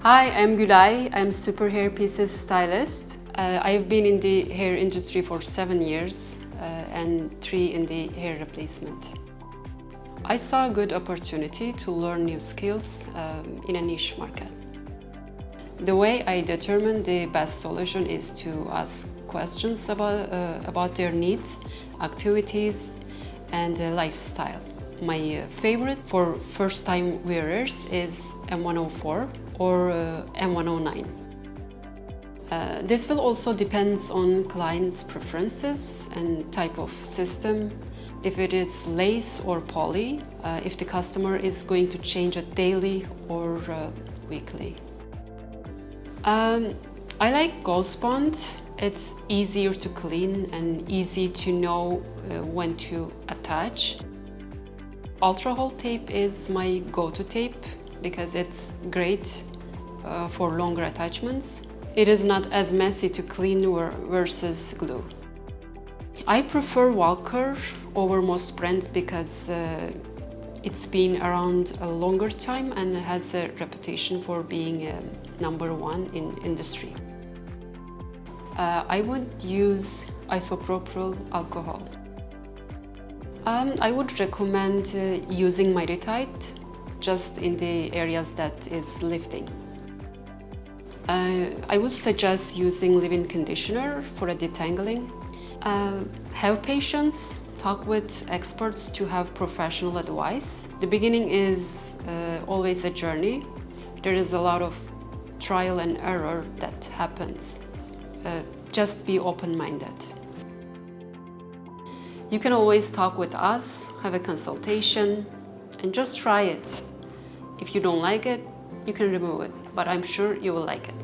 Hi, I'm Gülay. I'm super hair pieces stylist. I've been in the hair industry for 7 years and 3 in the hair replacement. I saw a good opportunity to learn new skills in a niche market. The way I determine the best solution is to ask questions about their needs, activities, and lifestyle. My favorite for first-time wearers is M104 or M109. This will also depend on client's preferences and type of system, if it is lace or poly, if the customer is going to change it daily or weekly. I like Gauze Bond. It's easier to clean and easy to know when to attach. Ultra Hold tape is my go-to tape because it's great for longer attachments. It is not as messy to clean versus glue. I prefer Walker over most brands because it's been around a longer time and has a reputation for being #1 in industry. I would use isopropyl alcohol. I would recommend using Mighty-Tite just in the areas that is lifting. I would suggest using leave-in conditioner for a detangling. Have patience, talk with experts to have professional advice. The beginning is always a journey. There is a lot of trial and error that happens. Just be open-minded. You can always talk with us, have a consultation, and just try it. If you don't like it, you can remove it, but I'm sure you will like it.